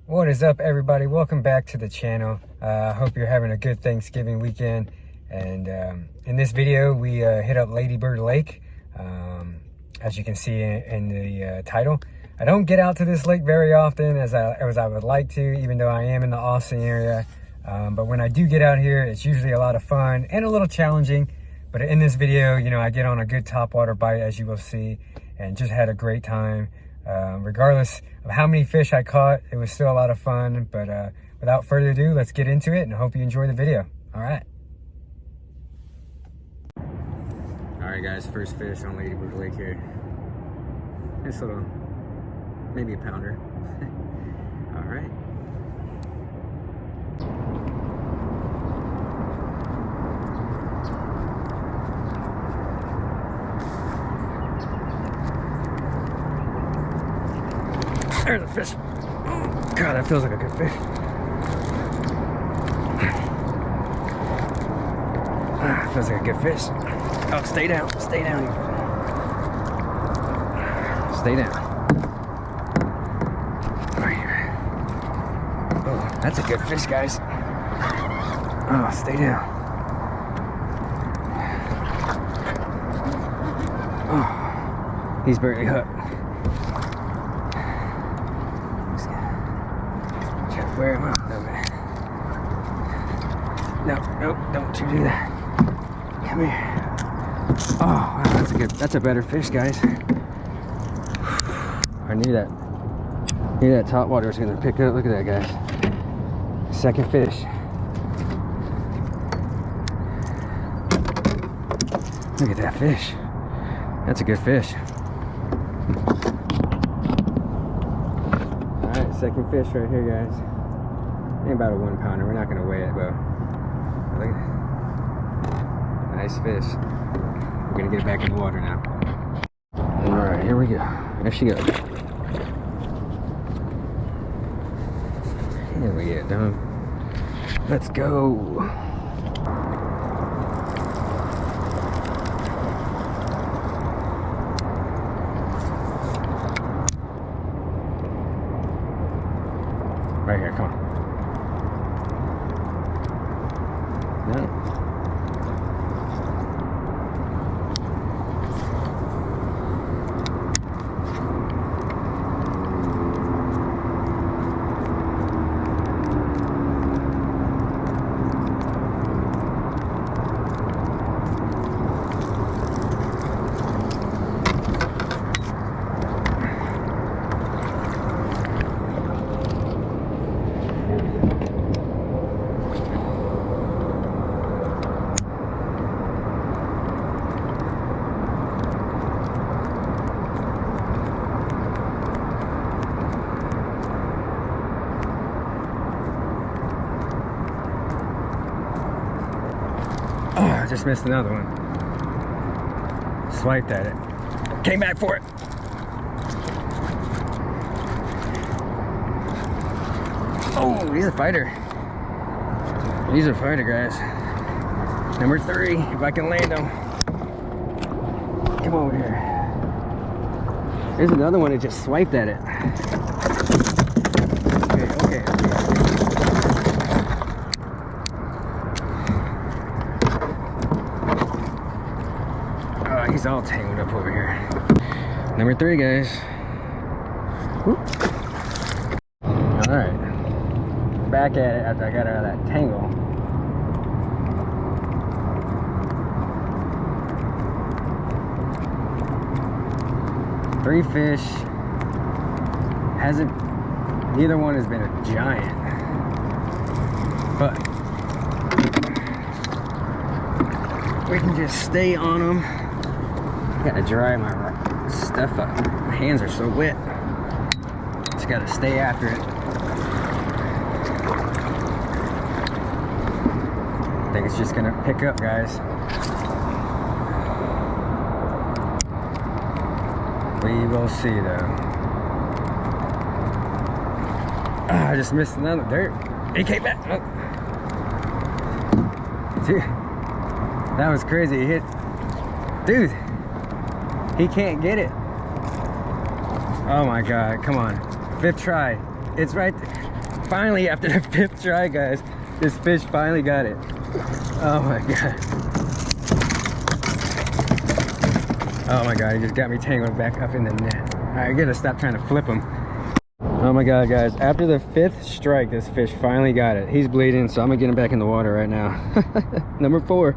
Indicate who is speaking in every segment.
Speaker 1: What is up, everybody? Welcome back to the channel. I hope you're having a good Thanksgiving weekend. And in this video, we hit up Lady Bird Lake, as you can see in the title. I don't get out to this lake very often as I would like to, even though I am in the Austin area. But when I do get out here, it's usually a lot of fun and a little challenging. But in this video, you know, I get on a good topwater bite, as you will see, and just had a great time. Regardless of how many fish I caught, it was still a lot of fun. But without further ado, let's get into it, and I hope you enjoy the video. All right. All right, guys, first fish on Lady Bird Lake here. Nice little, maybe a pounder. All right. There's a fish. God, that feels like a good fish. Feels like a good fish. Oh, stay down. Stay down. Stay down. Right here. Oh, that's a good fish, guys. Oh, stay down. Oh, he's barely hooked. Where am I? No, don't you do that. Come here. Oh, wow, that's a better fish, guys. I knew that topwater was gonna pick up. Look at that, guys. Second fish. Look at that fish. That's a good fish. All right, second fish right here, guys. Ain't about a 1 pounder. We're not gonna weigh it, but look at that. Nice fish. We're gonna get it back in the water now. All right, here we go. There she goes. Here we get done. Let's go. Right here, come on. No. Oh, I just missed another one. Swiped at it. Came back for it. Oh, he's a fighter. He's a fighter, guys. Number 3, if I can land him. Come over here. There's another one that just swiped at it. Okay. He's all tangled up over here. Number 3, guys. Whoop. All right, back at it after I got out of that tangle. Three fish. Neither one has been a giant, but we can just stay on them. Gotta dry my stuff up. My hands are so wet. Just gotta stay after it. I think it's just gonna pick up, guys. We will see, though. Ah, I just missed another dirt. He came back. Oh. Dude, that was crazy. He hit. Dude. He can't get it. Oh my God, come on. 5th try. It's right there. Finally, after the 5th try, guys, this fish finally got it. Oh my god. Oh my god, he just got me tangled back up in the net. Alright, I gotta stop trying to flip him. Oh my god, guys, after the 5th strike, this fish finally got it. He's bleeding, so I'm gonna get him back in the water right now. Number 4.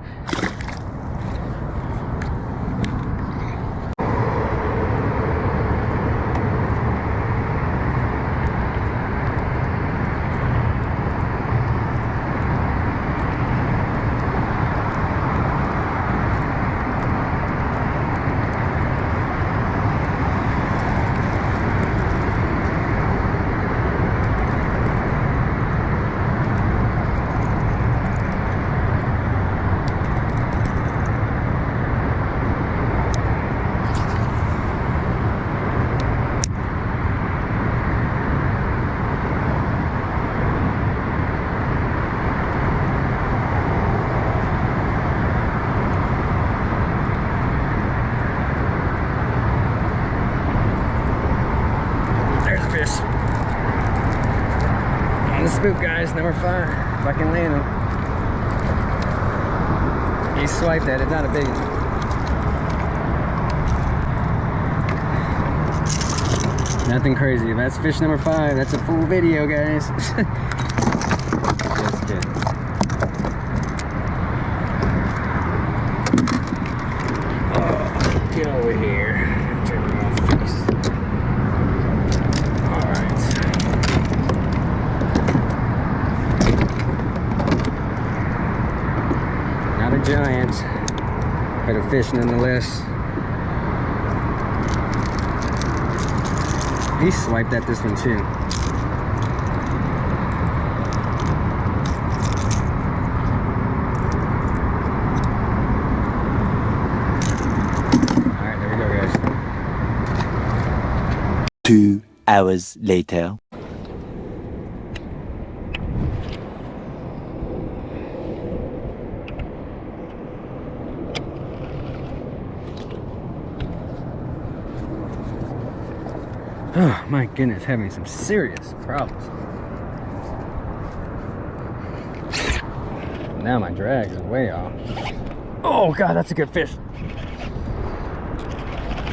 Speaker 1: On the spook, guys, number 5. If I can land him. He swiped at it, not a big one. Nothing crazy. That's fish number 5. That's a full video, guys. Just kidding. Oh, get over here. Turn me off face. Giant, but a fish nonetheless. He swiped at this one too. Alright, there we go, guys.
Speaker 2: 2 hours later.
Speaker 1: Oh my goodness, having some serious problems. Now my drag is way off. Oh god, that's a good fish.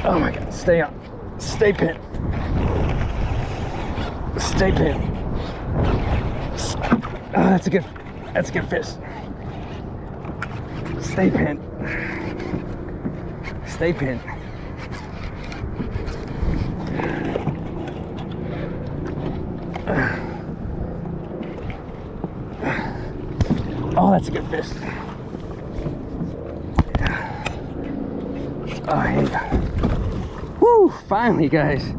Speaker 1: Oh my god, stay up. Stay pin. Stay pin. Oh, that's a good fish. Stay pin. Stay pin. Oh, that's a good fish. Oh, here you go. Woo! Finally, guys.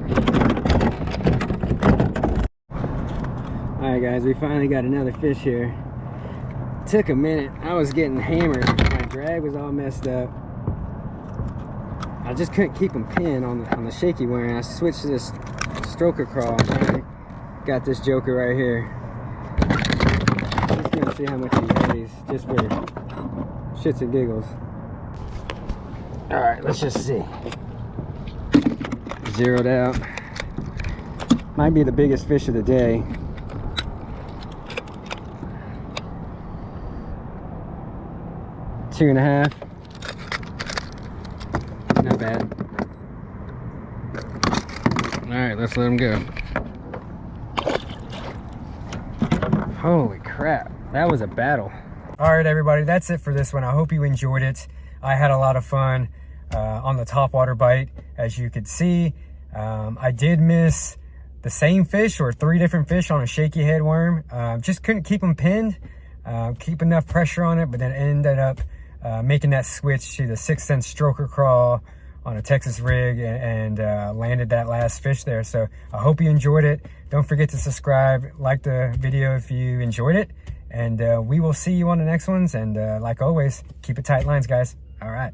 Speaker 1: Alright, guys, we finally got another fish here. Took a minute. I was getting hammered. My drag was all messed up. I just couldn't keep him pinned on the shaky one. I switched to this stroker crawl. I got this joker right here. Just gonna see how much he weighs, just for shits and giggles. All right, let's just see. Zeroed out. Might be the biggest fish of the day. Two and a half. Not bad. All right, let's let him go. Holy crap, that was a battle. All right, everybody, that's it for this one. I hope you enjoyed it. I had a lot of fun on the topwater bite. As you could see, I did miss the same fish or 3 different fish on a shaky head worm. Just couldn't keep them pinned, keep enough pressure on it, but then ended up making that switch to the 6th sense stroker crawl on a Texas rig and landed that last fish there. So I hope you enjoyed it. Don't forget to subscribe, like the video if you enjoyed it, and we will see you on the next ones. And like always, keep it tight lines, guys. All right.